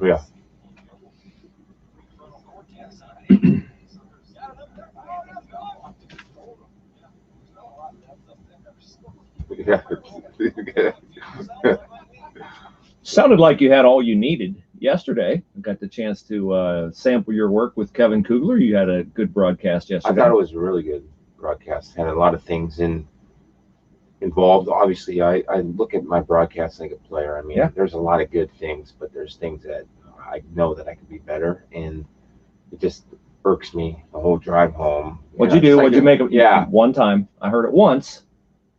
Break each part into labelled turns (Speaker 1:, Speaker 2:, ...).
Speaker 1: Yeah. Yeah.
Speaker 2: Sounded like you had all you needed yesterday. I got the chance to sample your work with Kevin Kugler. You had a good broadcast
Speaker 1: I
Speaker 2: yesterday.
Speaker 1: thought it was a really good broadcast. Had a lot of things involved. Obviously, I look at my broadcast like a player. I mean,
Speaker 2: Yeah.
Speaker 1: there's a lot of good things, but there's things that I know that I could be better, and it just irks me the whole drive home.
Speaker 2: What'd you do? What'd you make of?
Speaker 1: Yeah.
Speaker 2: One time. I heard it once.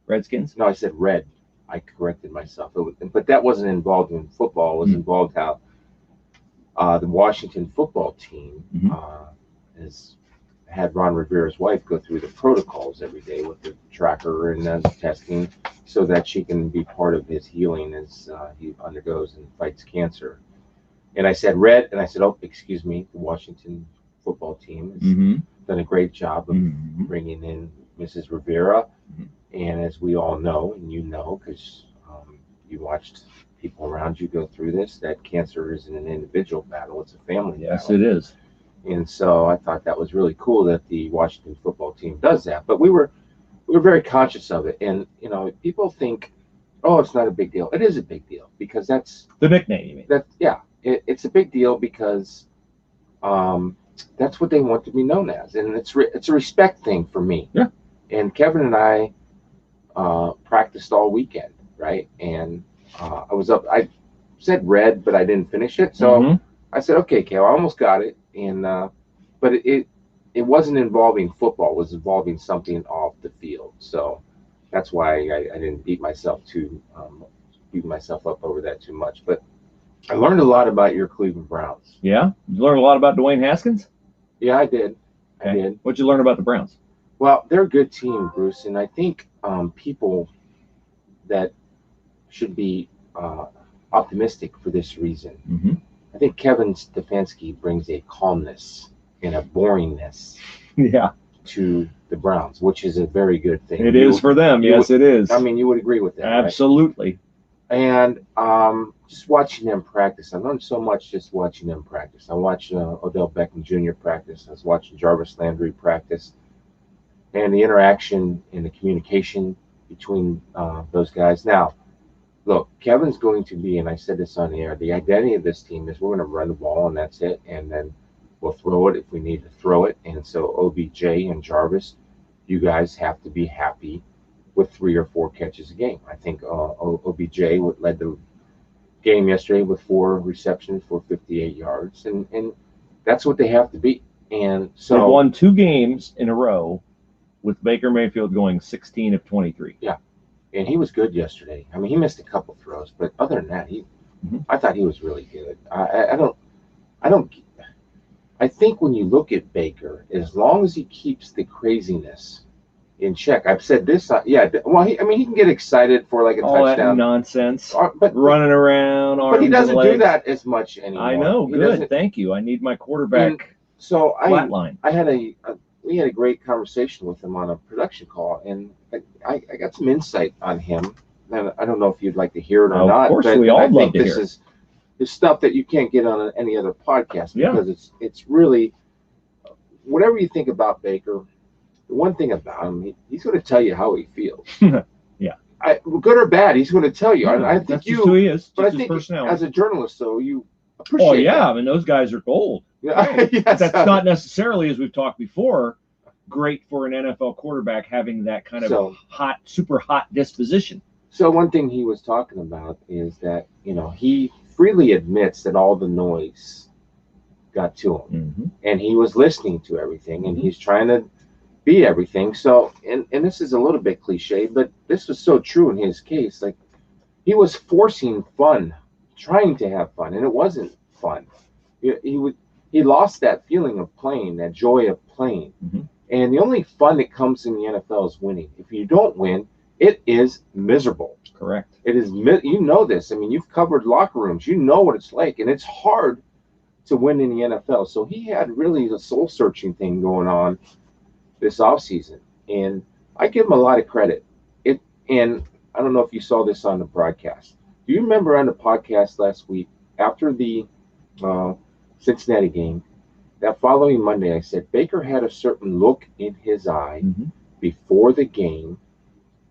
Speaker 2: Redskins.
Speaker 1: No, I said red. I corrected myself. But that wasn't involved in football. It was involved how the Washington football team has had Ron Rivera's wife go through the protocols every day with the tracker and testing so that she can be part of his healing as he undergoes and fights cancer. And I said red, and I said, oh, excuse me, the Washington football team has done a great job of bringing in Mrs. Rivera. And as we all know, and you know, because you watched people around you go through this, that cancer isn't an individual battle, it's a family battle.
Speaker 2: Yes, it is.
Speaker 1: And so I thought that was really cool that the Washington football team does that. But we were very conscious of it. And, you know, people think, oh, it's not a big deal. It is a big deal because that's
Speaker 2: the nickname, you mean?
Speaker 1: Yeah, it's a big deal because that's what they want to be known as. And it's a respect thing for me.
Speaker 2: Yeah.
Speaker 1: And Kevin and I practiced all weekend, right? And I was up. I said red, but I didn't finish it. So I said, okay, Cal, I almost got it. And but it wasn't involving football. It was involving something off the field. So that's why I didn't beat myself up over that too much. But I learned a lot about your Cleveland Browns.
Speaker 2: Yeah, you learned a lot about Dwayne Haskins.
Speaker 1: Yeah, I did.
Speaker 2: Okay.
Speaker 1: I did.
Speaker 2: What'd you learn about the Browns?
Speaker 1: Well, they're a good team, Bruce, and I think people that should be optimistic for this reason. I think Kevin Stefanski brings a calmness and a boringness to the Browns, which is a very good thing.
Speaker 2: It is for them. Yes, it is.
Speaker 1: I mean, you would agree with that,
Speaker 2: absolutely.
Speaker 1: Right? And just watching them practice, I learned so much just watching them practice. I watched Odell Beckham Jr. practice. I was watching Jarvis Landry practice. And the interaction and the communication between those guys. Now, look, Kevin's going to be, and I said this on the air, the identity of this team is we're going to run the ball, and that's it. And then we'll throw it if we need to throw it. And so OBJ and Jarvis, you guys have to be happy with 3 or 4 catches a game. I think OBJ led the game yesterday with 4 receptions for 58 yards. And that's what they have to be. And so
Speaker 2: they've won 2 games in a row with Baker Mayfield going 16 of 23.
Speaker 1: Yeah, and he was good yesterday. I mean, he missed a couple throws, but other than that, I thought he was really good. I think when you look at Baker, as long as he keeps the craziness in check, I've said this. Well, he can get excited for like a touchdown.
Speaker 2: That nonsense,
Speaker 1: but
Speaker 2: running around.
Speaker 1: But he doesn't do that as much anymore.
Speaker 2: I know. Good. Thank you. I need my quarterback.
Speaker 1: So
Speaker 2: flatline.
Speaker 1: We had a great conversation with him on a production call, and I got some insight on him. And I don't know if you'd like to hear it or not.
Speaker 2: Of course, we all love to hear.
Speaker 1: This is stuff that you can't get on any other podcast because it's really, whatever you think about Baker, the one thing about him, he's going to tell you how he feels. Good or bad, he's going to tell you. I think
Speaker 2: that's just who he is.
Speaker 1: But I think as a journalist, though, you appreciate that.
Speaker 2: I mean, those guys are gold.
Speaker 1: Yeah, yes.
Speaker 2: That's not necessarily, as we've talked before, great for an NFL quarterback having that kind of super hot disposition.
Speaker 1: So one thing he was talking about is that, he freely admits that all the noise got to him. And he was listening to everything, and he's trying to be everything. So, and this is a little bit cliche, but this was so true in his case. Like, he was forcing fun, trying to have fun, and it wasn't fun. He lost that feeling of playing, that joy of playing. And the only fun that comes in the NFL is winning. If you don't win, it is miserable.
Speaker 2: Correct.
Speaker 1: It is, you know this. I mean, you've covered locker rooms. You know what it's like. And it's hard to win in the NFL. So he had really a soul-searching thing going on this offseason. And I give him a lot of credit. And I don't know if you saw this on the broadcast. Do you remember on the podcast last week after the uh, Cincinnati game, that following Monday, I said Baker had a certain look in his eye
Speaker 2: Mm-hmm.
Speaker 1: before the game,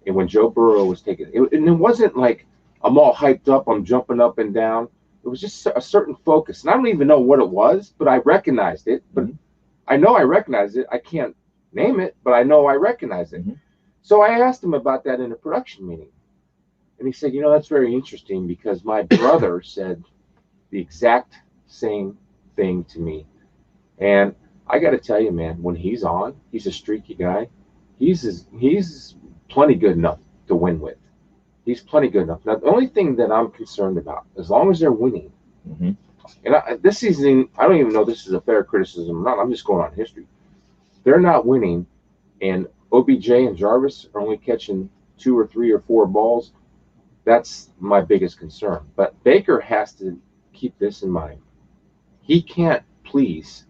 Speaker 1: and when Joe Burrow was taking it, and it wasn't like I'm all hyped up, I'm jumping up and down. It was just a certain focus, and I don't even know what it was, but I recognized it. But
Speaker 2: Mm-hmm.
Speaker 1: I know I recognized it. I can't name it, but I know I recognize it.
Speaker 2: Mm-hmm.
Speaker 1: So I asked him about that in a production meeting, and he said, that's very interesting because my brother said the exact same thing to me. And I got to tell you, man, when he's on, he's a streaky guy. He's plenty good enough to win with. He's plenty good enough. Now, the only thing that I'm concerned about, as long as they're winning,
Speaker 2: Mm-hmm.
Speaker 1: and this season, I don't even know if this is a fair criticism or not. I'm just going on history. They're not winning, and OBJ and Jarvis are only catching 2 or 3 or 4 balls. That's my biggest concern. But Baker has to keep this in mind. He can't please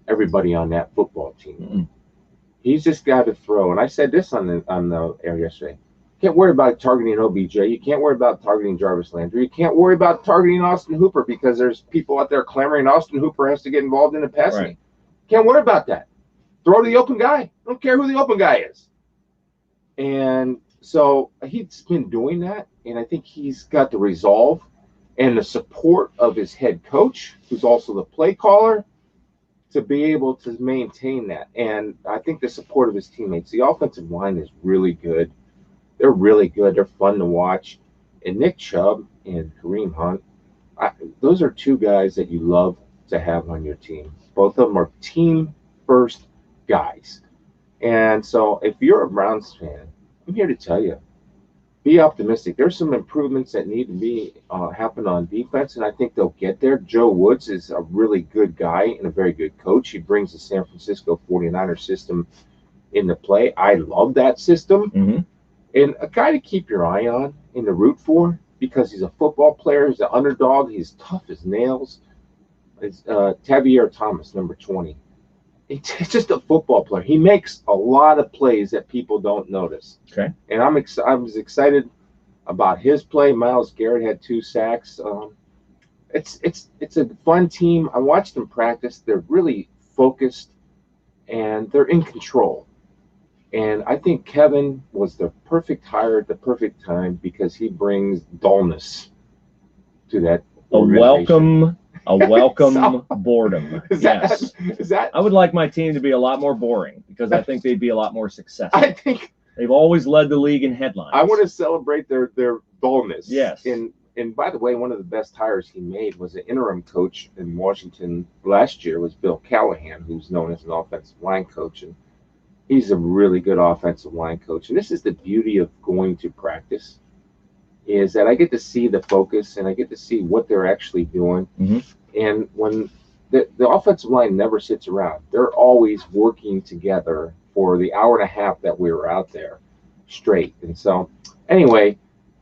Speaker 1: everybody on that football team.
Speaker 2: Mm-hmm.
Speaker 1: He's just got to throw. And I said this on the air yesterday. You can't worry about targeting OBJ. You can't worry about targeting Jarvis Landry. You can't worry about targeting Austin Hooper because there's people out there clamoring Austin Hooper has to get involved in the passing.
Speaker 2: Right.
Speaker 1: Can't worry about that. Throw to the open guy. I don't care who the open guy is. And so he's been doing that, and I think he's got the resolve and the support of his head coach, who's also the play caller, to be able to maintain that. And I think the support of his teammates. The offensive line is really good. They're really good. They're fun to watch. And Nick Chubb and Kareem Hunt, those are two guys that you love to have on your team. Both of them are team first guys. And so if you're a Browns fan, I'm here to tell you, be optimistic. There's some improvements that need to be happen on defense, and I think they'll get there. Joe Woods is a really good guy and a very good coach. He brings the San Francisco 49ers system into play. I love that system.
Speaker 2: Mm-hmm.
Speaker 1: And a guy to keep your eye on and to root for because he's a football player. He's an underdog. He's tough as nails. It's Tavier Thomas, number 20. He's just a football player. He makes a lot of plays that people don't notice.
Speaker 2: Okay.
Speaker 1: And I was excited about his play. Myles Garrett had 2 sacks. It's a fun team. I watched them practice. They're really focused, and they're in control. And I think Kevin was the perfect hire at the perfect time because he brings dullness to that organization.
Speaker 2: A welcome
Speaker 1: So,
Speaker 2: boredom.
Speaker 1: Is
Speaker 2: Yes.
Speaker 1: that?
Speaker 2: I would like my team to be a lot more boring because I think they'd be a lot more successful.
Speaker 1: I think
Speaker 2: They've always led the league in headlines.
Speaker 1: I want to celebrate their dullness.
Speaker 2: Yes.
Speaker 1: And by the way, one of the best hires he made was an interim coach in Washington last year was Bill Callahan, who's known as an offensive line coach, and he's a really good offensive line coach. And this is the beauty of going to practice, is that I get to see the focus and I get to see what they're actually doing.
Speaker 2: Mm-hmm.
Speaker 1: And when the offensive line never sits around, they're always working together for the hour and a half that we were out there straight. And so anyway,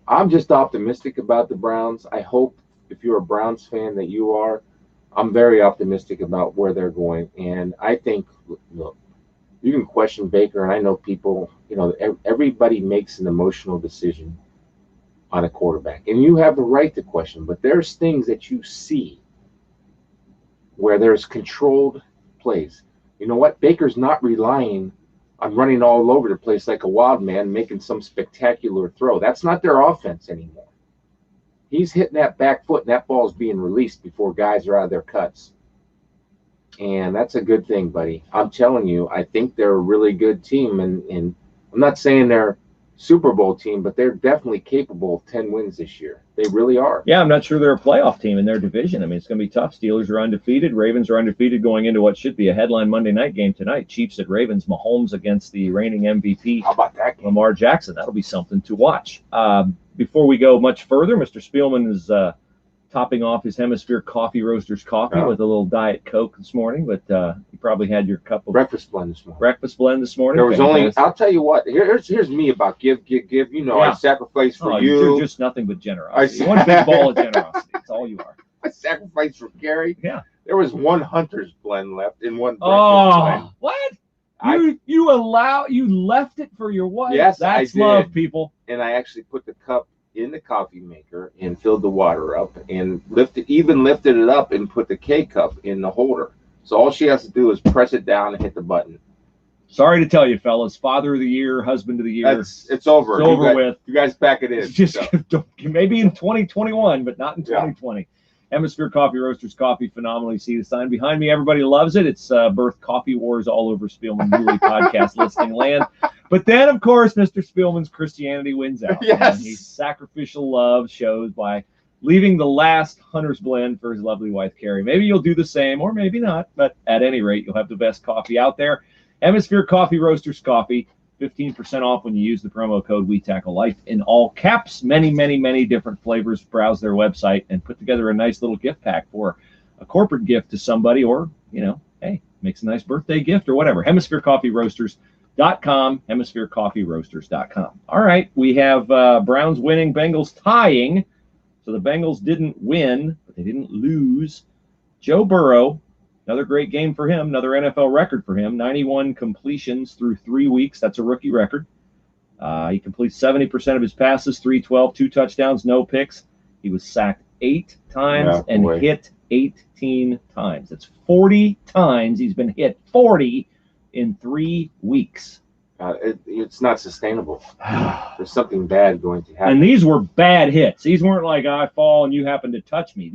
Speaker 1: I'm just optimistic about the Browns. I hope if you're a Browns fan that you are. I'm very optimistic about where they're going. And I think, look, you can question Baker, and I know people, everybody makes an emotional decision on a quarterback. And you have the right to question, but there's things that you see where there's controlled plays. You know what? Baker's not relying on running all over the place like a wild man, making some spectacular throw. That's not their offense anymore. He's hitting that back foot, and that ball's being released before guys are out of their cuts. And that's a good thing, buddy. I'm telling you, I think they're a really good team. And I'm not saying they're Super Bowl team, but they're definitely capable of 10 wins this year. They really are.
Speaker 2: Yeah, I'm not sure they're a playoff team in their division. I mean, it's going to be tough. Steelers are undefeated. Ravens are undefeated going into what should be a headline Monday night game tonight. Chiefs at Ravens. Mahomes against the reigning MVP.
Speaker 1: How about that game?
Speaker 2: Lamar Jackson. That'll be something to watch. Before we go much further, Mr. Spielman is topping off his Hemisphere Coffee Roasters coffee with a little Diet Coke this morning, but you probably had your cup of
Speaker 1: breakfast blend this morning.
Speaker 2: There was
Speaker 1: only, I'll tell you what, here's me about give. I sacrifice for you.
Speaker 2: You're just nothing but generosity. One big ball of generosity. That's all you are.
Speaker 1: I sacrificed for Gary.
Speaker 2: Yeah.
Speaker 1: There was one Hunter's blend left in one breakfast blend.
Speaker 2: What? You left it for your wife?
Speaker 1: Yes,
Speaker 2: That's
Speaker 1: I did.
Speaker 2: love, people.
Speaker 1: And I actually put the cup in the coffee maker and filled the water up and lifted it up and put the K cup in the holder. So all she has to do is press it down and hit the button.
Speaker 2: Sorry to tell you, fellas, father of the year, husband of the year.
Speaker 1: It's over.
Speaker 2: It's over with.
Speaker 1: You guys pack it in.
Speaker 2: Just maybe in 2021, but not in 2020. Hemisphere Coffee Roasters coffee, phenomenally. See the sign behind me. Everybody loves it. It's birth coffee wars all over Spielman Hooley podcast listing land. But then, of course, Mr. Spielman's Christianity wins out.
Speaker 1: Yes.
Speaker 2: And his sacrificial love shows by leaving the last Hunter's Blend for his lovely wife, Carrie. Maybe you'll do the same, or maybe not. But at any rate, you'll have the best coffee out there. Hemisphere Coffee Roasters coffee, 15% off when you use the promo code We Tackle Life in all caps. Many, many, many different flavors. Browse their website and put together a nice little gift pack for a corporate gift to somebody, or, hey, makes a nice birthday gift or whatever. HemisphereCoffeeRoasters.com, HemisphereCoffeeRoasters.com. All right, we have Browns winning, Bengals tying. So the Bengals didn't win, but they didn't lose. Joe Burrow, another great game for him, another NFL record for him, 91 completions through 3 weeks. That's a rookie record. He completes 70% of his passes, 312, 2 touchdowns, no picks. He was sacked 8 times and hit 18 times. That's 40 times he's been hit, 40 in 3 weeks.
Speaker 1: It's not sustainable. There's something bad going to happen.
Speaker 2: And these were bad hits. These weren't like I fall and you happen to touch me.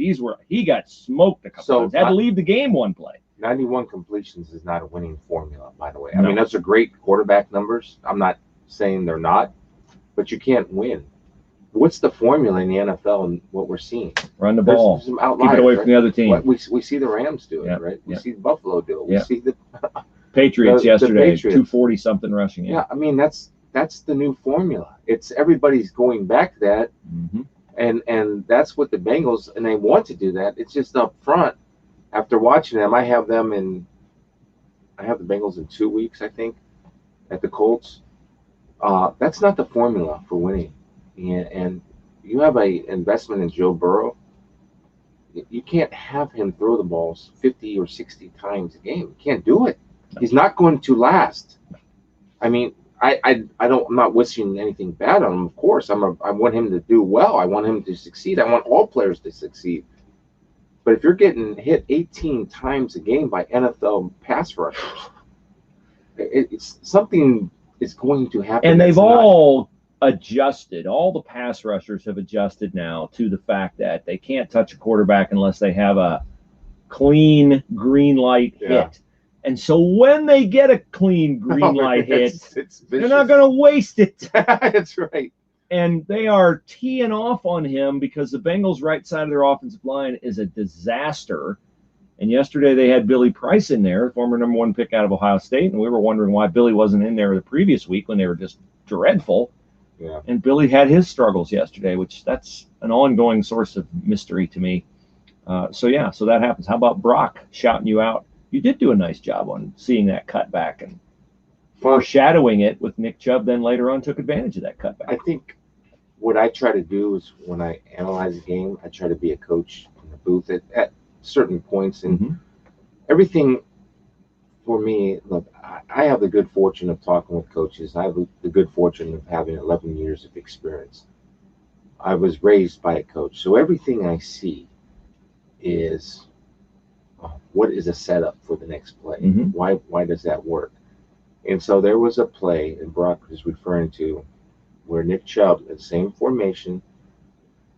Speaker 2: He got smoked a couple times. Had to leave the game one play.
Speaker 1: 91 completions is not a winning formula, by the way.
Speaker 2: No.
Speaker 1: I mean, those are great quarterback numbers. I'm not saying they're not, but you can't win. What's the formula in the NFL and what we're seeing?
Speaker 2: Run the ball.
Speaker 1: There's some outliers,
Speaker 2: keep it away from the other team.
Speaker 1: We see the Rams do it, right? We see Buffalo do it. We see the
Speaker 2: Patriots yesterday,
Speaker 1: Patriots.
Speaker 2: 240-something rushing.
Speaker 1: Yeah, I mean, that's the new formula. It's everybody's going back to that, and that's what the Bengals, and they want to do that. It's just up front. After watching them, I have the Bengals in 2 weeks, I think, at the Colts. That's not the formula for winning. And you have a investment in Joe Burrow. You can't have him throw the balls 50 or 60 times a game. You can't do it. He's not going to last. I mean, I'm not wishing anything bad on him. Of course, I want him to do well. I want him to succeed. I want all players to succeed. But if you're getting hit 18 times a game by NFL pass rushers, it's something is going to happen.
Speaker 2: And they've all adjusted. All the pass rushers have adjusted now to the fact that they can't touch a quarterback unless they have a clean green light hit. And so when they get a clean green light hit, they're not going to waste it.
Speaker 1: That's right.
Speaker 2: And they are teeing off on him because the Bengals' right side of their offensive line is a disaster. And yesterday they had Billy Price in there, former number 1 pick out of Ohio State, and we were wondering why Billy wasn't in there the previous week when they were just dreadful.
Speaker 1: Yeah.
Speaker 2: And Billy had his struggles yesterday, which that's an ongoing source of mystery to me. So that happens. How about Brock shouting you out? You did do a nice job on seeing that cutback and foreshadowing it with Nick Chubb, then later on took advantage of that cutback.
Speaker 1: I think what I try to do is when I analyze a game, I try to be a coach in the booth at certain points. And everything for me, look, I have the good fortune of talking with coaches. I have the good fortune of having 11 years of experience. I was raised by a coach. So everything I see is what is a setup for the next play? Why does that work? And so there was a play, and Brock was referring to, where Nick Chubb, in the same formation,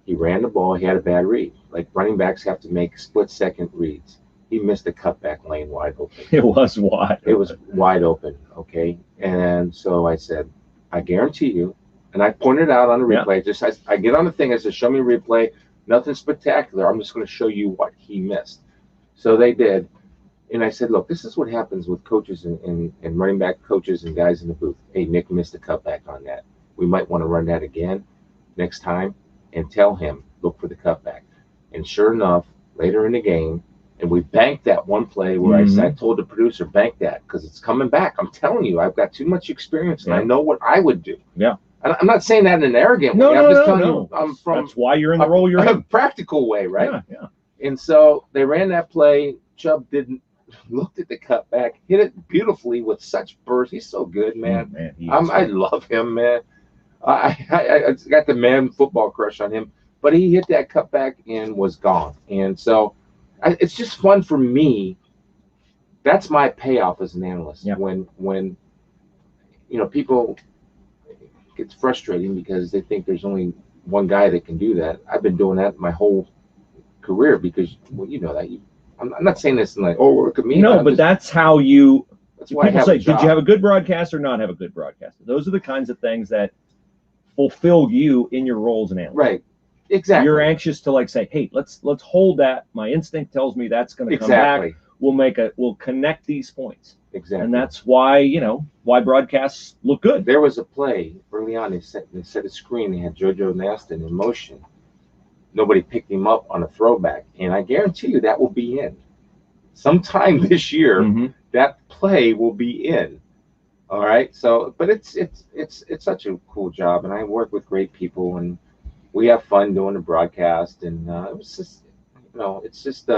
Speaker 1: he ran the ball, he had a bad read. Like running backs have to make split-second reads. He missed the cutback lane wide open.
Speaker 2: It was wide.
Speaker 1: It was wide open, okay? And so I said, I guarantee you, and I pointed out on the replay, I get on the thing, I said, show me a replay, nothing spectacular, I'm just going to show you what he missed. So they did. And I said, look, this is what happens with coaches and running back coaches and guys in the booth. Hey, Nick missed a cutback on that. We might want to run that again next time and tell him, look for the cutback. And sure enough, later in the game, and we banked that one play where I told the producer, bank that because it's coming back. I'm telling you, I've got too much experience and I know what I would do.
Speaker 2: Yeah.
Speaker 1: And I'm not saying that in an arrogant way. I'm just telling you
Speaker 2: that's why you're in the role you're in.
Speaker 1: A practical way, right?
Speaker 2: Yeah.
Speaker 1: And so they ran that play. Chubb looked at the cutback, hit it beautifully with such burst. He's so good, man.
Speaker 2: I love him,
Speaker 1: I love him, man. I got the man football crush on him, but he hit that cutback and was gone. And so it's just fun for me. That's my payoff as an analyst.
Speaker 2: Yeah.
Speaker 1: When people get frustrating because they think there's only one guy that can do that. I've been doing that my whole career because you know that. I'm not saying this in like, oh, look at me.
Speaker 2: No, but that's how you.
Speaker 1: That's why
Speaker 2: people
Speaker 1: I have
Speaker 2: say,
Speaker 1: a job.
Speaker 2: did you have a good broadcast or not have a good broadcast? Those are the kinds of things that fulfill you in your role as an analyst.
Speaker 1: Right. Exactly.
Speaker 2: You're anxious to like say, hey, let's hold that. My instinct tells me that's going to come back. We'll connect these points.
Speaker 1: Exactly.
Speaker 2: And that's why, why broadcasts look good.
Speaker 1: There was a play early on. They set a screen. They had JoJo Naston in motion. Nobody picked him up on a throwback, and I guarantee you that will be in sometime this year.
Speaker 2: Mm-hmm.
Speaker 1: That play will be in. All right. So, but it's such a cool job, and I work with great people, and we have fun doing the broadcast. And it was just, it's just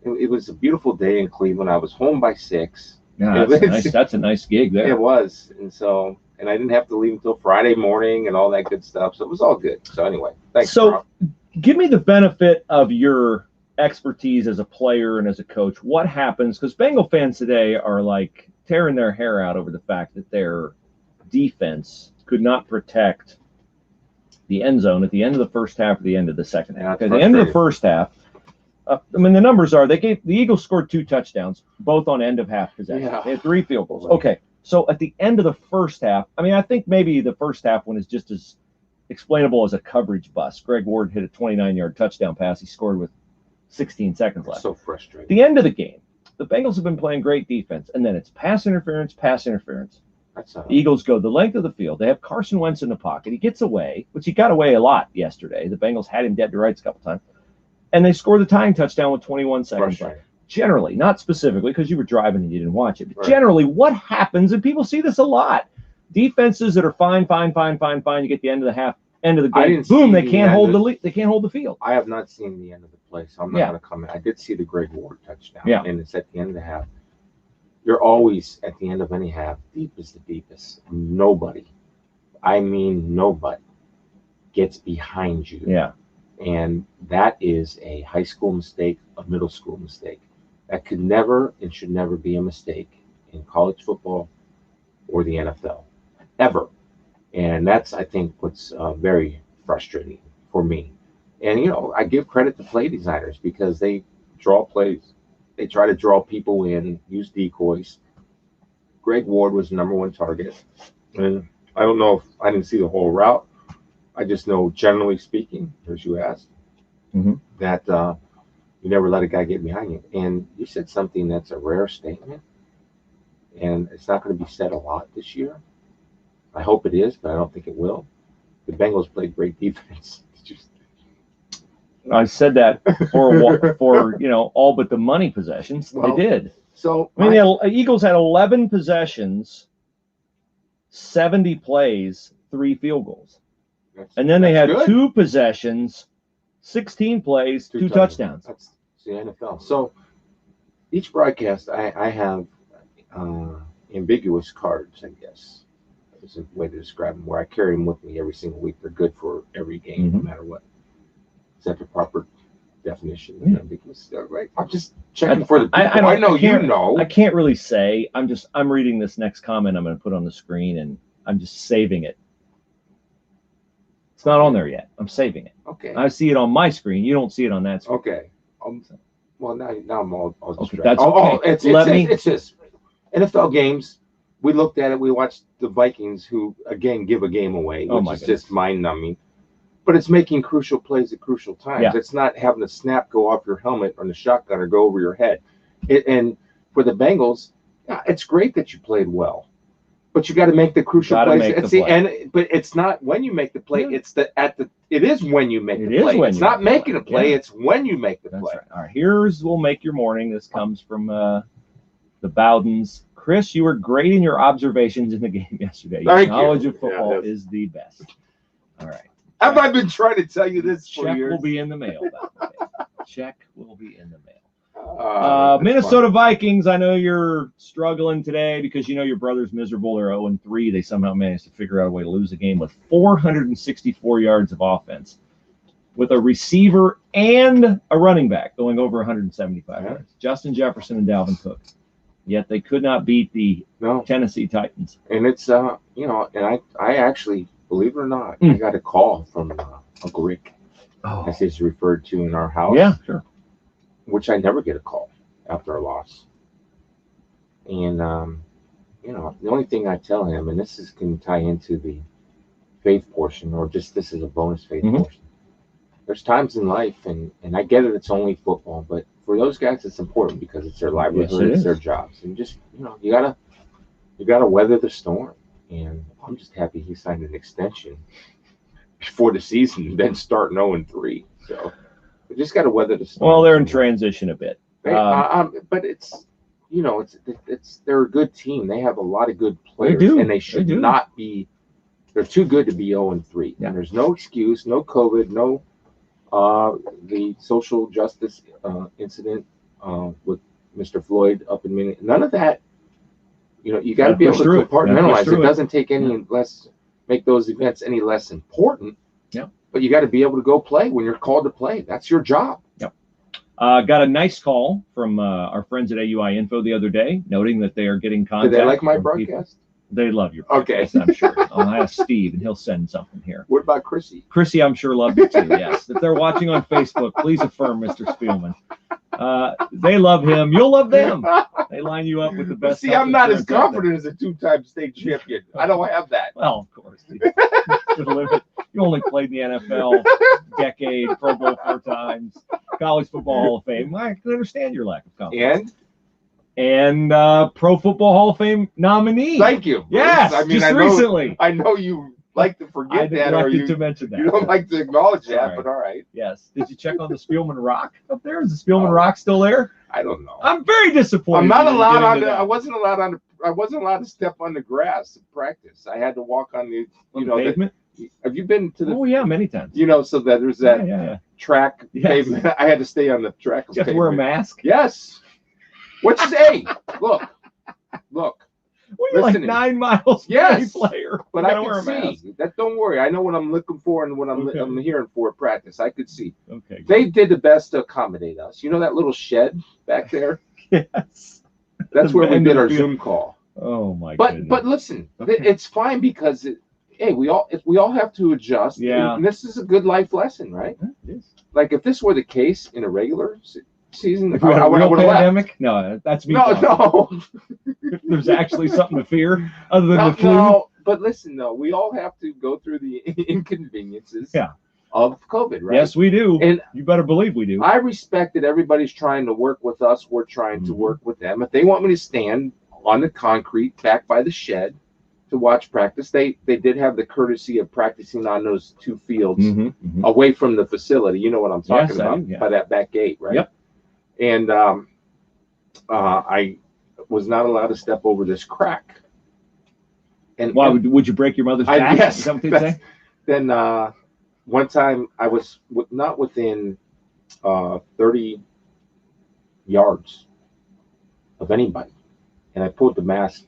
Speaker 1: it was a beautiful day in Cleveland. I was home by 6.
Speaker 2: Yeah, that's a nice gig there.
Speaker 1: It was, and I didn't have to leave until Friday morning and all that good stuff. So it was all good. So anyway, thanks.
Speaker 2: So,
Speaker 1: Rob.
Speaker 2: Give me the benefit of your expertise as a player and as a coach. What happens? Because Bengal fans today are like tearing their hair out over the fact that their defense could not protect the end zone at the end of the first half or the end of the second half. At the end of the first half, the numbers are the Eagles scored 2 touchdowns, both on end of half possession.
Speaker 1: Yeah.
Speaker 2: They had 3 field goals. Okay, so at the end of the first half, I think maybe the first half one is just as explainable as a coverage bust. Greg Ward hit a 29-yard touchdown pass. He scored with 16 seconds left.
Speaker 1: So frustrating.
Speaker 2: The end of the game, the Bengals have been playing great defense, and then it's pass interference. The Eagles go the length of the field. They have Carson Wentz in the pocket. He gets away, which he got away a lot yesterday. The Bengals had him dead to rights a couple times. And they score the tying touchdown with 21 seconds left. Generally, not specifically because you were driving and you didn't watch it, but generally what happens, and people see this a lot, defenses that are fine, you get the end of the game, boom, they can't hold the field.
Speaker 1: I have not seen the end of the play, so I'm not going to comment. I did see the Greg Ward touchdown, and it's at the end of the half. You're always at the end of any half, deep is the deepest. Nobody gets behind you.
Speaker 2: Yeah.
Speaker 1: And that is a high school mistake, a middle school mistake. That could never and should never be a mistake in college football or the NFL, ever. And that's, I think, what's very frustrating for me. And, I give credit to play designers because they draw plays. They try to draw people in, use decoys. Greg Ward was the #1 target. And I don't know if I didn't see the whole route. I just know, generally speaking, as you asked, that you never let a guy get behind you. And you said something that's a rare statement, and it's not going to be said a lot this year. I hope it is, but I don't think it will. The Bengals played great defense.
Speaker 2: I said that for all but the money possessions. Well, they did.
Speaker 1: So
Speaker 2: the Eagles had 11 possessions, 70 plays, 3 field goals. And then they had good. 2 possessions, 16 plays, 2 touchdowns.
Speaker 1: That's the NFL. So each broadcast, I have ambiguous cards, I guess. Is a way to describe them, where I carry them with me every single week. They're good for every game, no matter what. Is that the proper definition? Ambiguous, right? I'm just checking for the people. I know you know.
Speaker 2: I can't really say. I'm reading this next comment I'm going to put on the screen, and I'm just saving it. It's not on there yet. I'm saving it.
Speaker 1: Okay.
Speaker 2: I see it on my screen. You don't see it on that screen.
Speaker 1: Okay. Well, now I'm all distracted.
Speaker 2: That's okay.
Speaker 1: It's this. NFL games, we looked at it. We watched the Vikings, who, again, give a game away, which is just mind-numbing. But it's making crucial plays at crucial times. Yeah. It's not having the snap go off your helmet or the shotgun or go over your head. And for the Bengals, it's great that you played well. But you got to make the crucial plays. But it's not when you make the play. Yeah. It is when you make the play. It's not making a play. Yeah. It's when you make the play.
Speaker 2: Right. All right. Here's will make your morning. This comes from the Bowdens. Chris, you were great in your observations in the game yesterday. Your knowledge of football is the best. All right.
Speaker 1: Have I been trying to tell you this for years?
Speaker 2: Check will be in the mail. Check will be in the mail. Minnesota Vikings, I know you're struggling today because you know your brother's miserable. They're 0-3. They somehow managed to figure out a way to lose the game with 464 yards of offense, with a receiver and a running back going over 175 yards. Justin Jefferson and Dalvin Cook. Yet they could not beat the Tennessee Titans.
Speaker 1: And it's, you know, and I actually, believe it or not, I got a call from Uncle Rick, as he's referred to in our house.
Speaker 2: Yeah, sure.
Speaker 1: Which I never get a call after a loss. And, you know, the only thing I tell him, and this can tie into the faith portion, or just this is a bonus faith portion. There's times in life, and I get it, it's only football, but for those guys, it's important because it's their livelihood, it's their jobs. And just, you know, you gotta weather the storm. And I'm just happy he signed an extension before the season and then start 0-3. So we just got to weather the storm.
Speaker 2: Well, they're in transition a bit.
Speaker 1: But it's, you know, they're a good team. They have a lot of good players, and they should not be. They're too good to be 0-3. Yeah. And there's no excuse, no COVID, no the social justice incident with Mr. Floyd up in Minnesota. None of that. You know, you got to be able to compartmentalize. It doesn't take any less, make those events any less important.
Speaker 2: Yeah.
Speaker 1: But you got to be able to go play when you're called to play. That's your job.
Speaker 2: Yep. Got a nice call from our friends at AUI Info the other day, noting that they are getting contact.
Speaker 1: Do they like my broadcast?
Speaker 2: They love your broadcast, I'm sure. I'll ask Steve, and he'll send something here.
Speaker 1: What about Chrissy?
Speaker 2: Chrissy, I'm sure, loved it too, yes. If they're watching on Facebook, please affirm Mr. Spielman. They love him. You'll love them. They line you up with the best.
Speaker 1: See, I'm not as confident as a two-time state champion. I don't have that.
Speaker 2: Well, of course. You only played in the NFL decade, Pro Bowl 4 times, College Football Hall of Fame. I can understand your lack of confidence. And Pro Football Hall of Fame nominee.
Speaker 1: Thank you.
Speaker 2: Yes,
Speaker 1: I mean,
Speaker 2: recently.
Speaker 1: I know you like to forget that, or you
Speaker 2: to mention that.
Speaker 1: You don't like to acknowledge that, but all right.
Speaker 2: Yes. Did you check on the Spielman Rock up there? Is the Spielman Rock still there?
Speaker 1: I don't know.
Speaker 2: I'm very disappointed.
Speaker 1: I'm not allowed on. I wasn't allowed to step on the grass in practice. I had to walk on the
Speaker 2: pavement.
Speaker 1: Have you been to the?
Speaker 2: Oh yeah, many times.
Speaker 1: You know, so that there's that track pavement. I had to stay on the track.
Speaker 2: You have to wear a mask.
Speaker 1: Yes. Which is look.
Speaker 2: We're like 9 miles from a player.
Speaker 1: But I can see that. Don't worry. I know what I'm looking for and what I'm hearing for at practice. I could see.
Speaker 2: Okay.
Speaker 1: They did the best to accommodate us. You know that little shed back there?
Speaker 2: Yes.
Speaker 1: That's where we did our Zoom call.
Speaker 2: Oh my goodness.
Speaker 1: But listen, it's fine because we all have to adjust.
Speaker 2: Yeah.
Speaker 1: And this is a good life lesson, right?
Speaker 2: It is.
Speaker 1: Like if this were the case in a regular season,
Speaker 2: if we had a real pandemic? No, that's me.
Speaker 1: No.
Speaker 2: There's actually something to fear other than the flu.
Speaker 1: No, but listen, though, we all have to go through the inconveniences of COVID, right?
Speaker 2: Yes, we do.
Speaker 1: And
Speaker 2: you better believe we do.
Speaker 1: I respect that everybody's trying to work with us. We're trying to work with them. If they want me to stand on the concrete back by the shed to watch practice, they did have the courtesy of practicing on those 2 fields away from the facility. You know what I'm talking about, by that back gate, right?
Speaker 2: Yep.
Speaker 1: And I was not allowed to step over this crack. And
Speaker 2: why would you break your mother's back?
Speaker 1: Yes.
Speaker 2: Is that what they say?
Speaker 1: Then one time I was not within 30 yards of anybody, and I pulled the mask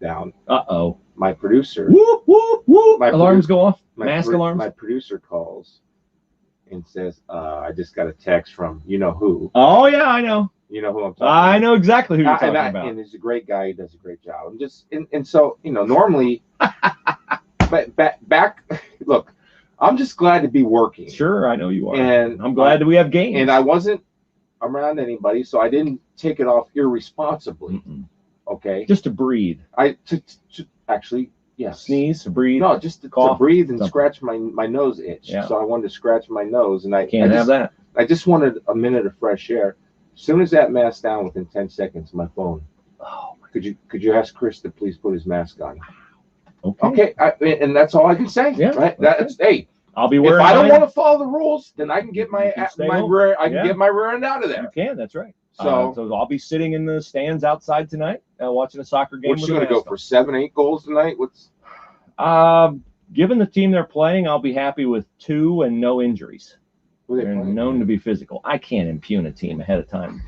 Speaker 1: down. My producer.
Speaker 2: Whoop whoop whoop. Alarms go off. Mask alarms.
Speaker 1: My producer calls and says, "I just got a text from you know who."
Speaker 2: Oh yeah, I know.
Speaker 1: You know who I'm talking
Speaker 2: I know exactly who you're talking about.
Speaker 1: And he's a great guy. He does a great job. And so, you know, normally, but back, look, I'm just glad to be working.
Speaker 2: Sure, I know you are.
Speaker 1: And
Speaker 2: I'm glad that we have games.
Speaker 1: And I wasn't around anybody, so I didn't take it off irresponsibly. Okay.
Speaker 2: Just to breathe.
Speaker 1: Actually, yes.
Speaker 2: Sneeze, to breathe.
Speaker 1: No, just to breathe and scratch my nose itch.
Speaker 2: Yeah.
Speaker 1: So I wanted to scratch my nose, and I
Speaker 2: can't have that.
Speaker 1: I just wanted a minute of fresh air. As soon as that mask down, within 10 seconds, my phone.
Speaker 2: Oh,
Speaker 1: could you ask Chris to please put his mask on?
Speaker 2: Okay.
Speaker 1: And that's all I can say.
Speaker 2: Yeah.
Speaker 1: Right. That's
Speaker 2: I'll be wearing.
Speaker 1: If I don't want to follow the rules, then I can get my rear. I can get my rear end out of there.
Speaker 2: You can. That's right.
Speaker 1: So
Speaker 2: I'll be sitting in the stands outside tonight, watching a soccer game.
Speaker 1: What's you going to go for 7-8 goals tonight?
Speaker 2: Given the team they're playing, I'll be happy with 2 and no injuries. They're known to be physical. I can't impugn a team ahead of time.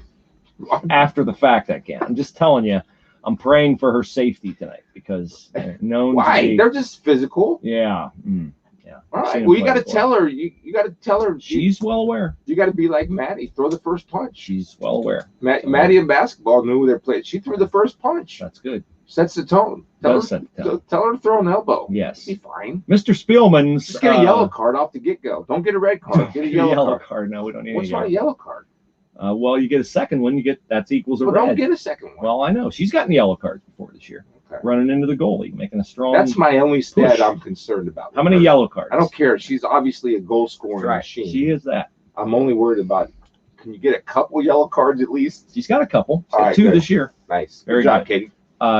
Speaker 2: after the fact, I can. I'm just telling you, I'm praying for her safety tonight because they're known
Speaker 1: Why?
Speaker 2: to be.
Speaker 1: They're just physical.
Speaker 2: Yeah. Yeah.
Speaker 1: All right. Well, you got to tell her. You got to tell her.
Speaker 2: She's well aware.
Speaker 1: You got to be like Maddie. Throw the first punch.
Speaker 2: She's well aware.
Speaker 1: Maddie in basketball knew they played. She threw the first punch.
Speaker 2: That's good.
Speaker 1: Sets the tone. Tell her to throw an elbow.
Speaker 2: Yes.
Speaker 1: Be fine.
Speaker 2: Mr. Spielman's.
Speaker 1: Just get a yellow card off the get-go. Don't get a red card. Get a yellow card.
Speaker 2: No, we don't need
Speaker 1: What's wrong with a yellow card?
Speaker 2: Well, you get a second one. That's equals a red.
Speaker 1: Don't get a second one.
Speaker 2: Well, I know. She's gotten yellow cards before this year. Okay. Running into the goalie, making a strong.
Speaker 1: That's my only stat
Speaker 2: push.
Speaker 1: I'm concerned about.
Speaker 2: How many yellow cards?
Speaker 1: I don't care. She's obviously a goal-scoring machine.
Speaker 2: She is that.
Speaker 1: I'm only worried about. Can you get a couple yellow cards at least?
Speaker 2: She's got a couple.
Speaker 1: All right,
Speaker 2: 2 this year.
Speaker 1: Nice.
Speaker 2: Very
Speaker 1: good job,
Speaker 2: good.
Speaker 1: Katie.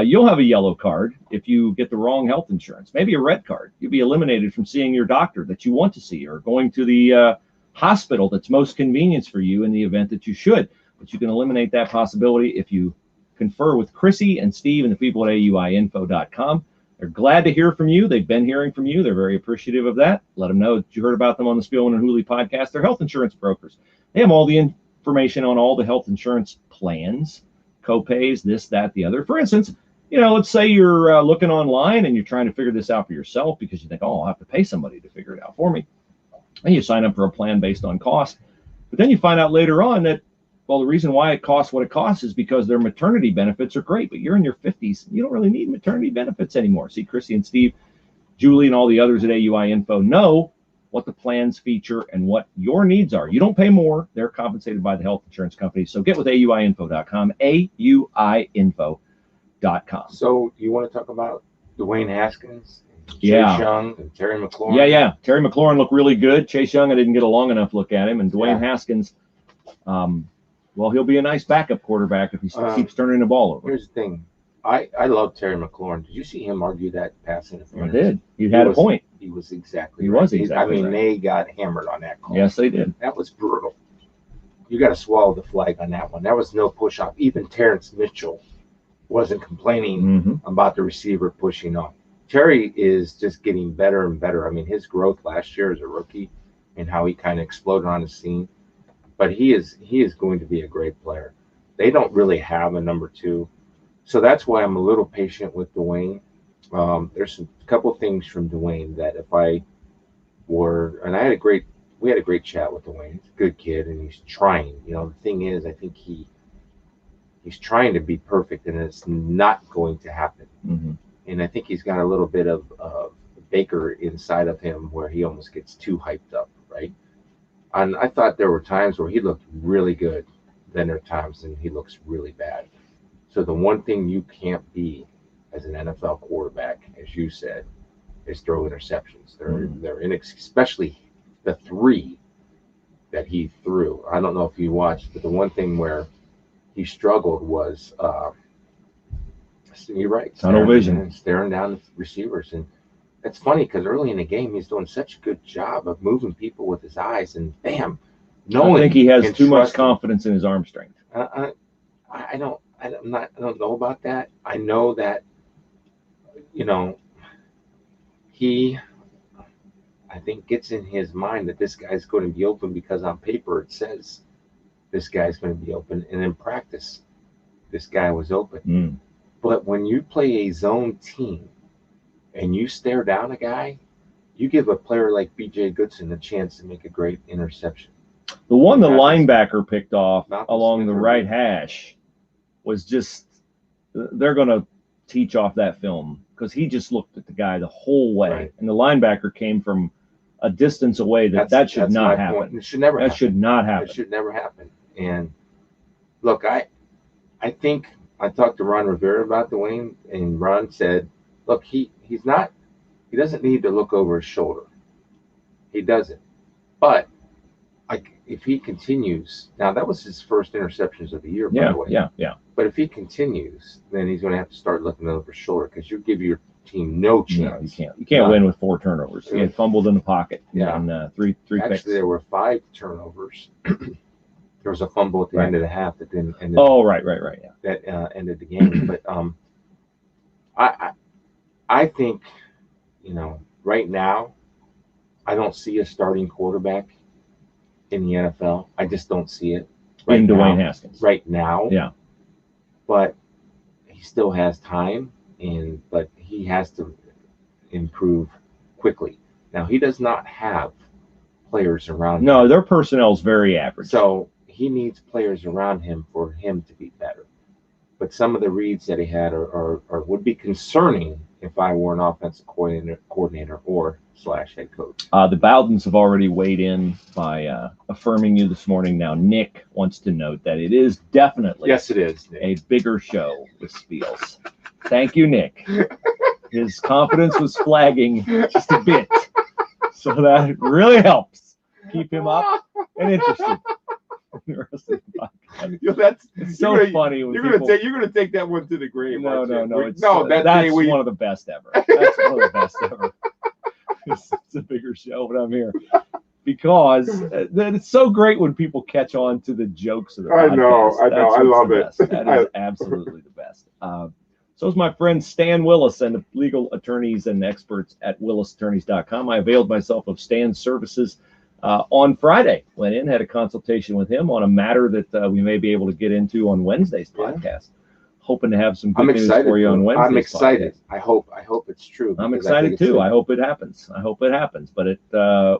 Speaker 2: You'll have a yellow card if you get the wrong health insurance. Maybe a red card. You'll be eliminated from seeing your doctor that you want to see or going to the hospital that's most convenient for you in the event that you should. But you can eliminate that possibility if you confer with Chrissy and Steve and the people at auiinfo.com. They're glad to hear from you. They've been hearing from you. They're very appreciative of that. Let them know that you heard about them on the Spielman and Hooley podcast. They're health insurance brokers. They have all the information on all the health insurance plans, co-pays, this, that, the other. For instance, let's say you're looking online and you're trying to figure this out for yourself because you think, I'll have to pay somebody to figure it out for me. And you sign up for a plan based on cost. But then you find out later on that, well, the reason why it costs what it costs is because their maternity benefits are great, but you're in your 50s. You don't really need maternity benefits anymore. See, Chrissy and Steve, Julie, and all the others at AUI Info know what the plans feature and what your needs are. You don't pay more. They're compensated by the health insurance company. So get with auiinfo.com, auiinfo.com.
Speaker 1: So you want to talk about Dwayne Haskins, Chase Young, and Terry McLaurin?
Speaker 2: Yeah. Terry McLaurin looked really good. Chase Young, I didn't get a long enough look at him. And Dwayne Haskins, well, he'll be a nice backup quarterback if he keeps turning the ball over.
Speaker 1: Here's the thing. I love Terry McLaurin. Did you see him argue that pass interference?
Speaker 2: I did. You had a point.
Speaker 1: He was exactly
Speaker 2: right.
Speaker 1: They got hammered on that call.
Speaker 2: Yes, they did.
Speaker 1: That was brutal. You got to swallow the flag on that one. There was no push-off. Even Terrence Mitchell wasn't complaining about the receiver pushing off. Terry is just getting better and better. I mean, his growth last year as a rookie and how he kind of exploded on the scene. But he is going to be a great player. They don't really have a number 2. So that's why I'm a little patient with Dwayne. There's a couple things from Dwayne that if I were, and we had a great chat with Dwayne. He's a good kid and he's trying. The thing is, I think he's trying to be perfect and it's not going to happen. And I think he's got a little bit of Baker inside of him where he almost gets too hyped up, right? And I thought there were times where he looked really good. Then there are times when he looks really bad. So the one thing you can't be as an NFL quarterback, as you said, is throw interceptions. They're especially the 3 that he threw. I don't know if you watched, but the one thing where he struggled was, you're right,
Speaker 2: tunnel vision,
Speaker 1: staring down the receivers. And it's funny because early in the game, he's doing such a good job of moving people with his eyes, and bam,
Speaker 2: I think he has too much confidence in his arm strength.
Speaker 1: I don't know about that. I know that, he, I think, gets in his mind that this guy's going to be open because on paper it says this guy's going to be open, and in practice, this guy was open. But when you play a zone team and you stare down a guy, you give a player like B.J. Goodson a chance to make a great interception.
Speaker 2: The one the linebacker picked off along the right hash was just, they're going to teach off that film because he just looked at the guy the whole way. Right. And the linebacker came from a distance away. That should not happen.
Speaker 1: It should never happen.
Speaker 2: That should not happen.
Speaker 1: It should never happen. And look, I think I talked to Ron Rivera about Dwayne, and Ron said, look, he doesn't need to look over his shoulder. He doesn't. But if he continues, now that was his first interceptions of the year, by the way.
Speaker 2: Yeah.
Speaker 1: But if he continues, then he's going to have to start looking over his shoulder because you give your team no chance.
Speaker 2: No, you can't win with 4 turnovers. He had fumbled in the pocket.
Speaker 1: Yeah.
Speaker 2: And three picks.
Speaker 1: Actually, there were 5 turnovers. There was a fumble at the end of the half that didn't end.
Speaker 2: Right. Yeah.
Speaker 1: That ended the game. But I think, right now, I don't see a starting quarterback in the NFL. I just don't see it. right
Speaker 2: in
Speaker 1: now,
Speaker 2: Dwayne Haskins.
Speaker 1: right now.
Speaker 2: Yeah.
Speaker 1: But he still has time, but he has to improve quickly. Now he does not have players around
Speaker 2: No,
Speaker 1: him.
Speaker 2: their personnel is very average.
Speaker 1: So he needs players around him for him to be better. But some of the reads that he had are would be concerning if I were an offensive coordinator or / head coach.
Speaker 2: The Bowdens have already weighed in by affirming you this morning. Now, Nick wants to note that it is definitely
Speaker 1: Yes, it is, Nick.
Speaker 2: a bigger show with Spiels. Thank you, Nick. His confidence was flagging just a bit, so that really helps keep him up and interested in the rest of the podcast. It's so funny when
Speaker 1: you're
Speaker 2: people...
Speaker 1: gonna take that one to the grave.
Speaker 2: No.
Speaker 1: That's
Speaker 2: one of the best ever. That's one of the best ever. It's a bigger show, but I'm here because it's so great when people catch on to the jokes of the podcast.
Speaker 1: I know. I love it.
Speaker 2: That is absolutely the best. So is my friend Stan Willis and the legal attorneys and experts at willisattorneys.com. I availed myself of Stan's services on Friday. Went in, had a consultation with him on a matter that we may be able to get into on Wednesday's podcast. Yeah. Hoping to have some good news for you on Wednesday.
Speaker 1: I'm excited. Podcast. I hope it's true.
Speaker 2: I'm excited too. I hope it happens. But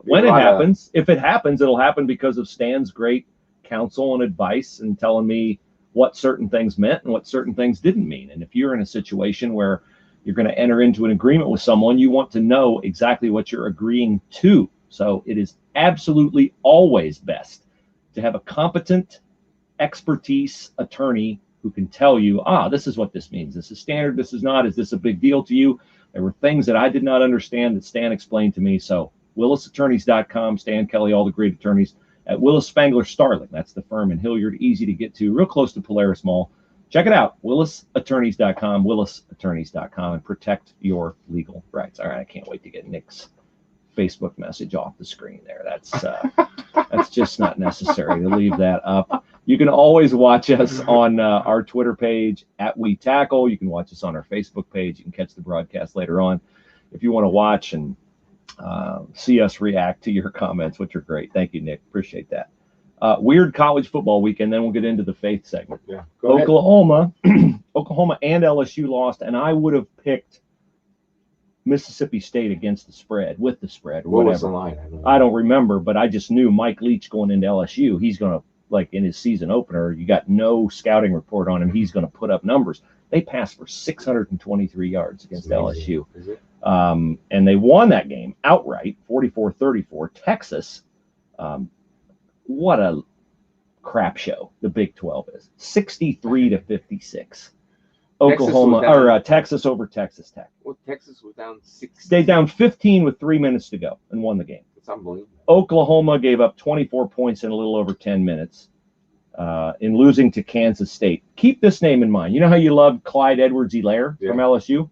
Speaker 2: when it happens, if it happens, it'll happen because of Stan's great counsel and advice and telling me what certain things meant and what certain things didn't mean. And if you're in a situation where you're going to enter into an agreement with someone, you want to know exactly what you're agreeing to. So it is absolutely always best to have a competent expertise attorney who can tell you, this is what this means. This is standard. This is not. Is this a big deal to you? There were things that I did not understand that Stan explained to me. So willisattorneys.com, Stan Kelly, all the great attorneys at Willis Spangler Starling. That's the firm in Hilliard, easy to get to, real close to Polaris Mall. Check it out, willisattorneys.com, willisattorneys.com, and protect your legal rights. All right, I can't wait to get Nick's Facebook message off the screen there. That's just not necessary to leave that up. You can always watch us on our Twitter page at We Tackle. You can watch us on our Facebook page. You can catch the broadcast later on if you want to watch and see us react to your comments, which are great. Thank you, Nick. Appreciate that. Weird college football weekend. Then we'll get into the faith segment.
Speaker 1: Yeah,
Speaker 2: Oklahoma and LSU lost, and I would have picked Mississippi State against the spread, with the spread, or
Speaker 1: what
Speaker 2: whatever.
Speaker 1: Was the line?
Speaker 2: I don't remember, but I just knew Mike Leach going into LSU, he's going to, like in his season opener, you got no scouting report on him. He's going to put up numbers. They passed for 623 yards against LSU.
Speaker 1: Is it?
Speaker 2: And they won that game outright, 44-34. Texas, what a crap show the Big 12 is. 63-56. Texas over Texas Tech.
Speaker 1: Well, Texas was down 6.
Speaker 2: Stayed down 15 with 3 minutes to go and won the game.
Speaker 1: It's unbelievable.
Speaker 2: Oklahoma gave up 24 points in a little over 10 minutes in losing to Kansas State. Keep this name in mind. You know how you love Clyde Edwards-Helaire from LSU?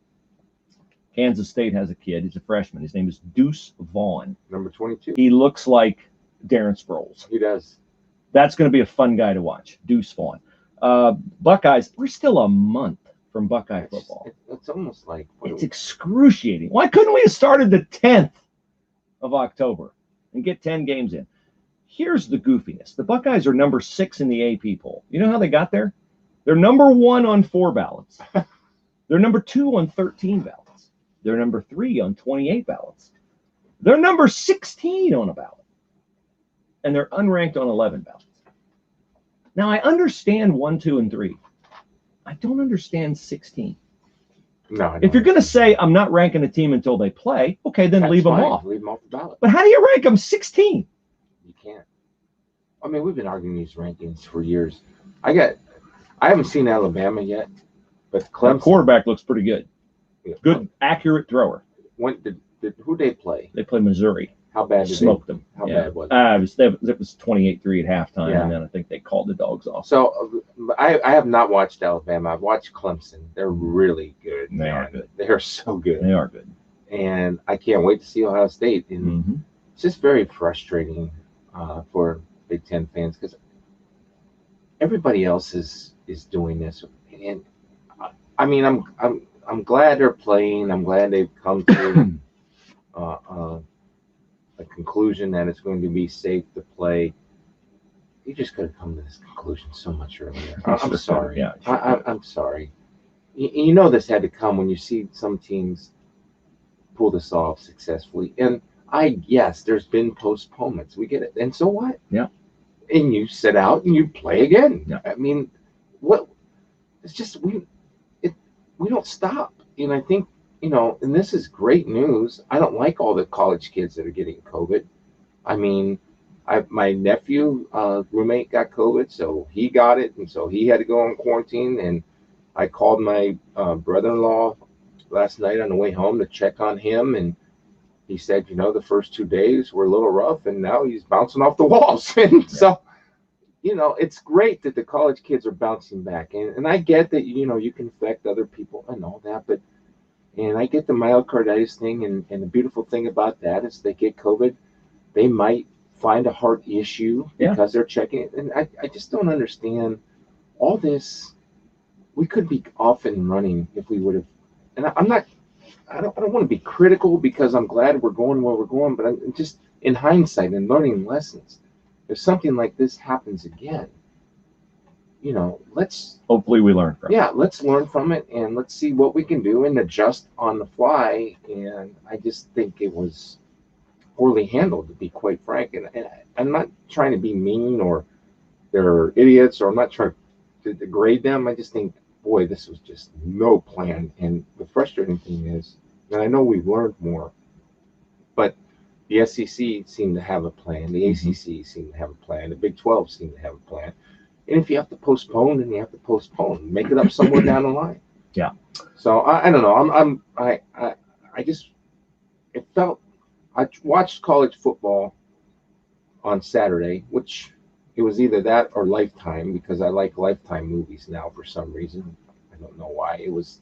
Speaker 2: Kansas State has a kid. He's a freshman. His name is Deuce Vaughn.
Speaker 1: Number 22.
Speaker 2: He looks like Darren Sproles.
Speaker 1: He does.
Speaker 2: That's going to be a fun guy to watch, Deuce Vaughn. Buckeyes, we're still a month from Buckeye football.
Speaker 1: It's almost like...
Speaker 2: It's excruciating. Why couldn't we have started the 10th of October and get 10 games in? Here's the goofiness. The Buckeyes are number 6 in the AP poll. You know how they got there? They're number 1 on 4 ballots. They're number 2 on 13 ballots. They're number 3 on 28 ballots. They're number 16 on a ballot. And they're unranked on 11 ballots. Now, I understand 1, 2, and 3. I don't understand 16.
Speaker 1: No.
Speaker 2: If you're going to say, I'm not ranking a team until they play, okay, then leave them off.
Speaker 1: Leave them off the ballot.
Speaker 2: But how do you rank them 16?
Speaker 1: You can't. I mean, we've been arguing these rankings for years. I haven't seen Alabama yet, but Clemson.
Speaker 2: The quarterback looks pretty good. Good, accurate thrower.
Speaker 1: Who they play?
Speaker 2: They play Missouri.
Speaker 1: How bad did
Speaker 2: smoked them?
Speaker 1: How bad was it?
Speaker 2: It was 28-3 at halftime, and then I think they called the dogs off.
Speaker 1: So I have not watched Alabama. I've watched Clemson. They're really good.
Speaker 2: They are good.
Speaker 1: They are so good.
Speaker 2: They are good.
Speaker 1: And I can't wait to see Ohio State. And it's just very frustrating for Big Ten fans because everybody else is doing this. And I mean, I'm glad they're playing. I'm glad they've come to a conclusion that it's going to be safe to play. You just could have come to this conclusion so much earlier. I'm sorry.
Speaker 2: Yeah,
Speaker 1: I'm sorry. You know this had to come when you see some teams pull this off successfully. And yes, there's been postponements. We get it. And so what?
Speaker 2: Yeah.
Speaker 1: And you sit out and you play again.
Speaker 2: Yeah.
Speaker 1: I mean, what? It's just we don't stop. And I think, and this is great news. I don't like all the college kids that are getting COVID. I mean, my nephew roommate got COVID, so he got it, and so he had to go on quarantine. And I called my brother-in-law last night on the way home to check on him, and he said, the first 2 days were a little rough, and now he's bouncing off the walls. And so, it's great that the college kids are bouncing back, and I get that you can affect other people and all that, and I get the myocarditis thing, and the beautiful thing about that is they get COVID, they might find a heart issue because they're checking it, and I just don't understand all this. We could be off and running if we would have, and I don't want to be critical because I'm glad we're going where we're going, but I'm just in hindsight and learning lessons. If something like this happens again, let's
Speaker 2: hopefully we learn from it.
Speaker 1: Yeah, let's learn from it and let's see what we can do and adjust on the fly. And I just think it was poorly handled, to be quite frank. And I'm not trying to be mean or they're idiots, or I'm not trying to degrade them. I just think, boy, this was just no plan. And the frustrating thing is, and I know we've learned more, but the SEC seemed to have a plan. The ACC seemed to have a plan. The Big 12 seemed to have a plan. And if you have to postpone, then you have to postpone. Make it up somewhere down the line.
Speaker 2: Yeah.
Speaker 1: So I don't know. I just, it felt, I watched college football on Saturday, which it was either that or Lifetime, because I like Lifetime movies now for some reason. I don't know why. It was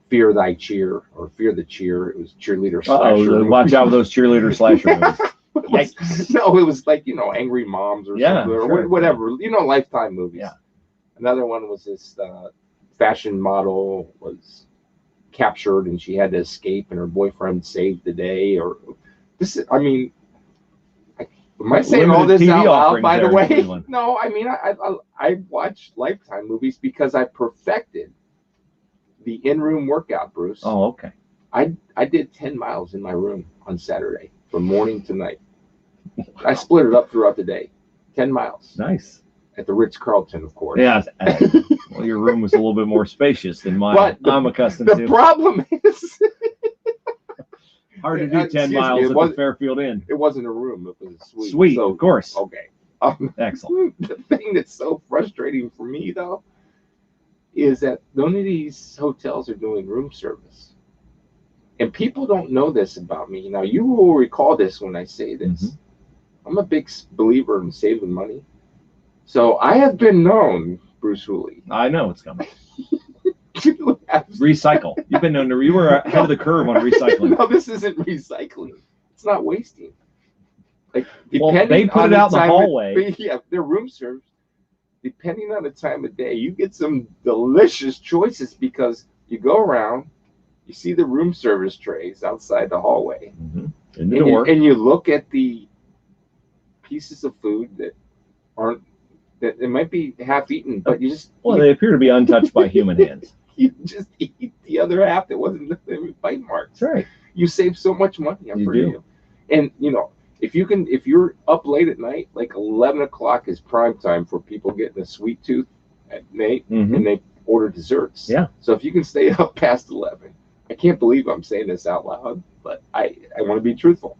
Speaker 1: Fear Thy Cheer or Fear the Cheer. It was cheerleader slasher.
Speaker 2: Watch out with those cheerleader slasher movies.
Speaker 1: No, it was like, Angry Moms or something, or whatever, Lifetime movies.
Speaker 2: Yeah.
Speaker 1: Another one was this fashion model was captured and she had to escape and her boyfriend saved the day. Or this, I mean, am I saying all this out loud, by the way? No, I mean, I watch Lifetime movies because I perfected the in-room workout, Bruce.
Speaker 2: Oh, okay.
Speaker 1: I did 10 miles in my room on Saturday from morning to night. I split it up throughout the day. 10 miles.
Speaker 2: Nice.
Speaker 1: At the Ritz-Carlton, of course.
Speaker 2: Yeah. Well, your room was a little bit more spacious than mine. I'm accustomed to.
Speaker 1: The problem is
Speaker 2: hard to do 10 miles at the Fairfield Inn.
Speaker 1: It wasn't a room. It was a suite.
Speaker 2: Suite, so, of course.
Speaker 1: Okay.
Speaker 2: Excellent.
Speaker 1: The thing that's so frustrating for me, though, is that none of these hotels are doing room service. And people don't know this about me. Now, you will recall this when I say this. Mm-hmm. I'm a big believer in saving money. So I have been known, Bruce Hooley.
Speaker 2: I know it's coming. Recycle. You've been known to. You were ahead of the curve on recycling.
Speaker 1: No, this isn't recycling. It's not wasting. Like,
Speaker 2: they put it out in the hallway.
Speaker 1: Their room service. Depending on the time of day, you get some delicious choices because you go around, you see the room service trays outside the hallway,
Speaker 2: in the door,
Speaker 1: and you look at the pieces of food that aren't, that it might be half eaten, but you just
Speaker 2: they appear to be untouched by human hands.
Speaker 1: You just eat the other half that wasn't the bite marks.
Speaker 2: That's right.
Speaker 1: You save so much money. I'm pretty you. And if you're up late at night, like 11 o'clock is prime time for people getting a sweet tooth at night, and they order desserts.
Speaker 2: Yeah.
Speaker 1: So if you can stay up past 11, I can't believe I'm saying this out loud, but I want to be truthful.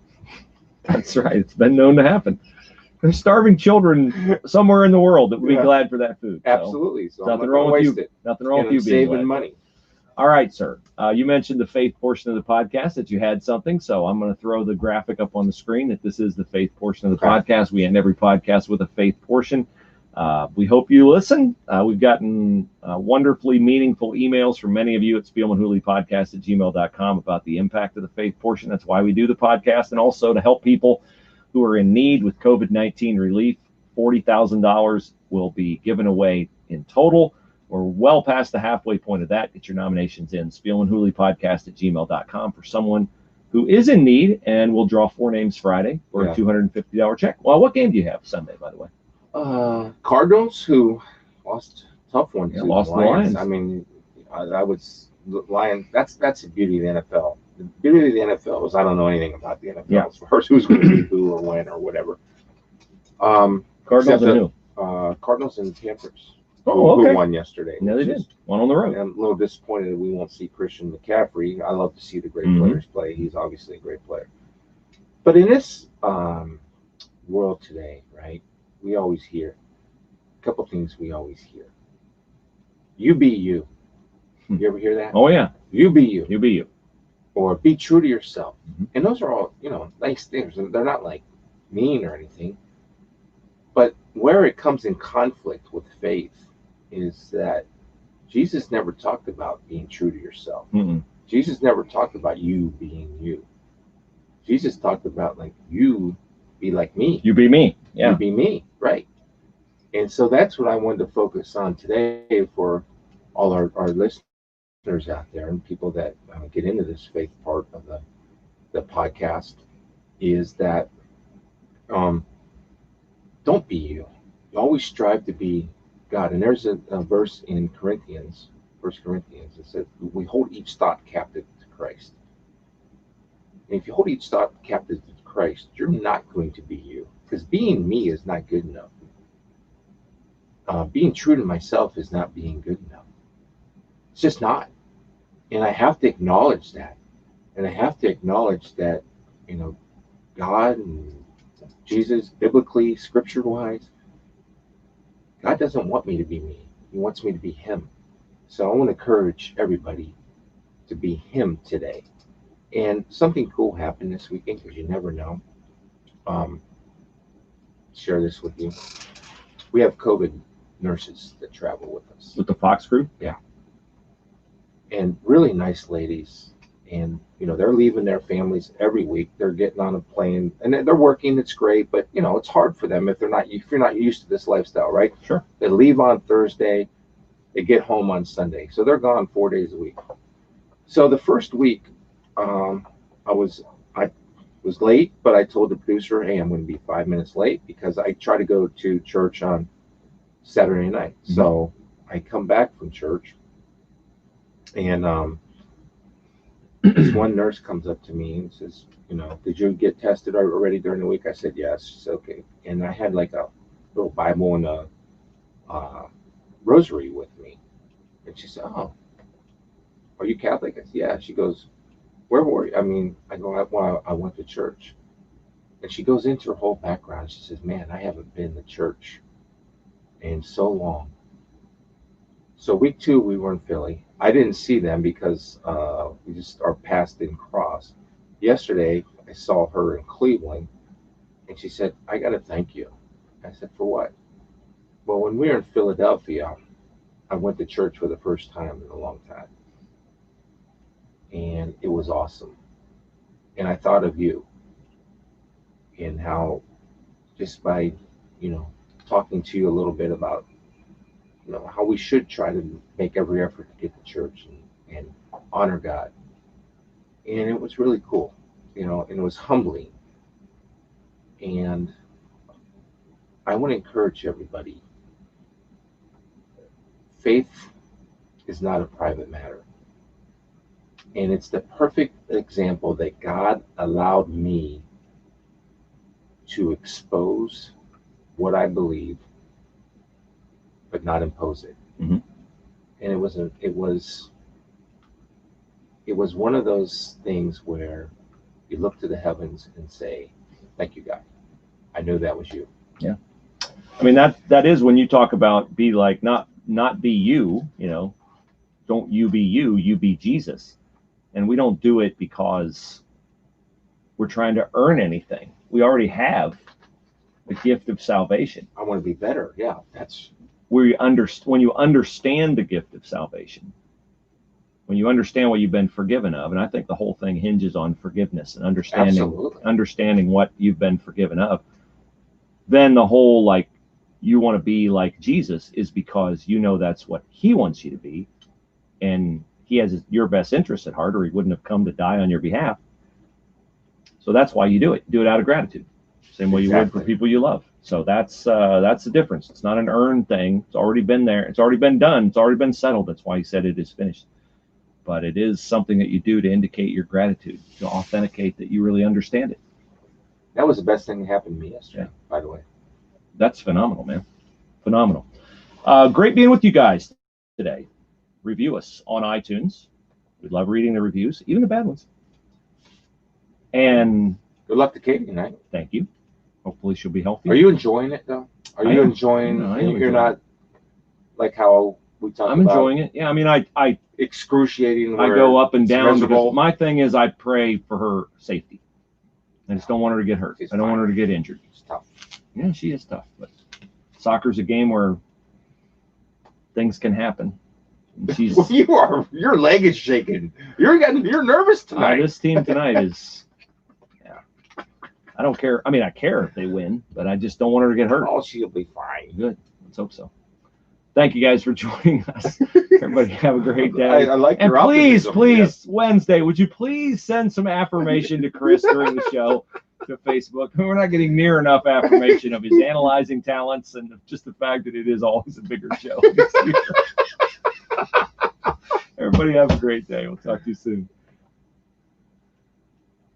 Speaker 2: That's right. It's been known to happen. There's starving children somewhere in the world that would be glad for that food.
Speaker 1: Absolutely. So
Speaker 2: nothing wrong with you. Nothing wrong with you being
Speaker 1: saving money.
Speaker 2: All right, sir. You mentioned the faith portion of the podcast, that you had something. So I'm going to throw the graphic up on the screen that this is the faith portion of the podcast. We end every podcast with a faith portion. We hope you listen. We've gotten wonderfully meaningful emails from many of you at SpielmanHooleyPodcast@gmail.com about the impact of the faith portion. That's why we do the podcast, and also to help people who are in need with COVID-19 relief. $40,000 will be given away in total. We're well past the halfway point of that. Get your nominations in. SpielmanHooleyPodcast@gmail.com for someone who is in need, and we'll draw 4 names Friday for a $250 check. Well, what game do you have Sunday, by the way?
Speaker 1: Cardinals, who lost a tough one
Speaker 2: Yeah,
Speaker 1: to
Speaker 2: lost
Speaker 1: the
Speaker 2: the
Speaker 1: Lions.
Speaker 2: Lions.
Speaker 1: I mean, I would the Lions. That's the beauty of the NFL. The beauty of the NFL is I don't know anything about the NFL
Speaker 2: Yeah.
Speaker 1: as far as who's going to beat who or when or whatever.
Speaker 2: Cardinals and who?
Speaker 1: Cardinals and Panthers.
Speaker 2: Oh,
Speaker 1: Who
Speaker 2: okay.
Speaker 1: won yesterday?
Speaker 2: Yeah, they did. One on the road.
Speaker 1: I'm a little disappointed that we won't see Christian McCaffrey. I love to see the great
Speaker 2: Mhm.
Speaker 1: players play. He's obviously a great player. But in this world today, right, we always hear a couple things we always hear. You be you. You ever hear that?
Speaker 2: Oh yeah.
Speaker 1: You be you.
Speaker 2: You be you.
Speaker 1: Or be true to yourself.
Speaker 2: Mhm.
Speaker 1: And those are all, nice things. They're not like mean or anything. But where it comes in conflict with faith is that Jesus never talked about being true to yourself.
Speaker 2: Mm-mm.
Speaker 1: Jesus never talked about you being you. Jesus talked about like you be like me.
Speaker 2: You be me. Yeah.
Speaker 1: You be me, right? And so that's what I wanted to focus on today for all our listeners out there and people that get into this faith part of the podcast is that um, don't be you. You always strive to be God. And there's a verse in Corinthians, First Corinthians, that says we hold each thought captive to Christ. And if you hold each thought captive to Christ, you're not going to be you. Because being me is not good enough. Being true to myself is not being good enough. It's just not. And I have to acknowledge that. And I have to acknowledge that, you know, God and Jesus, biblically, scripture wise, God doesn't want me to be me. He wants me to be Him. So I want to encourage everybody to be Him today. And something cool happened this weekend because you never know. Um, share this with you. We have COVID nurses that travel with us.
Speaker 2: With the Fox crew.
Speaker 1: Yeah. And really nice ladies. And, they're leaving their families every week. They're getting on a plane and they're working. It's great, but, it's hard for them if you're not used to this lifestyle, right?
Speaker 2: Sure.
Speaker 1: They leave on Thursday. They get home on Sunday. So they're gone 4 days a week. So the first week, I was late, but I told the producer, hey, I'm going to be 5 minutes late because I try to go to church on Saturday night. Mm-hmm. So I come back from church and this one nurse comes up to me and says, did you get tested already during the week? I said, yes. She said, okay. And I had like a little Bible and a rosary with me. And she said, oh, are you Catholic? I said, yeah. She goes, where were you? I go, well, I went to church. And she goes into her whole background. She says, man, I haven't been to church in so long. So week 2, we were in Philly. I didn't see them because we just our paths didn't cross. Yesterday, I saw her in Cleveland, and she said, I got to thank you. I said, for what? Well, when we were in Philadelphia, I went to church for the first time in a long time. And it was awesome. And I thought of you and how just by, talking to you a little bit about, how we should try to make every effort to get to church and honor God. And it was really cool, and it was humbling. And I want to encourage everybody. Faith is not a private matter. And it's the perfect example that God allowed me to expose what I believe, but not impose it.
Speaker 2: Mm-hmm.
Speaker 1: And it was one of those things where you look to the heavens and say, thank you, God. I knew that was you.
Speaker 2: Yeah. That is when you talk about be like, not be you, don't you be you, you be Jesus. And we don't do it because we're trying to earn anything. We already have the gift of salvation.
Speaker 1: I want to be better. Yeah, that's
Speaker 2: when you understand the gift of salvation, when you understand what you've been forgiven of, and I think the whole thing hinges on forgiveness and understanding what you've been forgiven of. Then the whole like you want to be like Jesus is because that's what He wants you to be, and He has your best interest at heart, or He wouldn't have come to die on your behalf. So that's why you do it. Do it out of gratitude. same way you would for people you love. So that's the difference. It's not an earned thing. It's already been there. It's already been done. It's already been settled. That's why he said it is finished. But it is something that you do to indicate your gratitude, to authenticate that you really understand it.
Speaker 1: That was the best thing that happened to me yesterday, by the way.
Speaker 2: That's phenomenal, man. Phenomenal. Great being with you guys today. Review us on iTunes. We love reading the reviews, even the bad ones. And
Speaker 1: good luck to Katie tonight.
Speaker 2: Thank you. Hopefully she'll be healthy.
Speaker 1: Are you enjoying it, though? Are you enjoying it? You're not like how we talk about.
Speaker 2: I'm enjoying it. Yeah, I mean, I
Speaker 1: excruciating.
Speaker 2: I go up and down because my thing is I pray for her safety. I just don't want her to get hurt. I don't want her to get injured.
Speaker 1: It's tough.
Speaker 2: Yeah, she is tough. But soccer's a game where things can happen. She's
Speaker 1: well, your leg is shaking. You're nervous tonight.
Speaker 2: This team tonight is. Yeah, I don't care. I mean, I care if they win, but I just don't want her to get hurt.
Speaker 1: Oh, she'll be fine.
Speaker 2: Good. Let's hope so. Thank you guys for joining us. Everybody have a great day.
Speaker 1: I like your
Speaker 2: optimism. Please, Wednesday, would you please send some affirmation to Chris during the show to Facebook? We're not getting near enough affirmation of his analyzing talents and just the fact that it is always a bigger show. Everybody have a great day. We'll talk to you soon.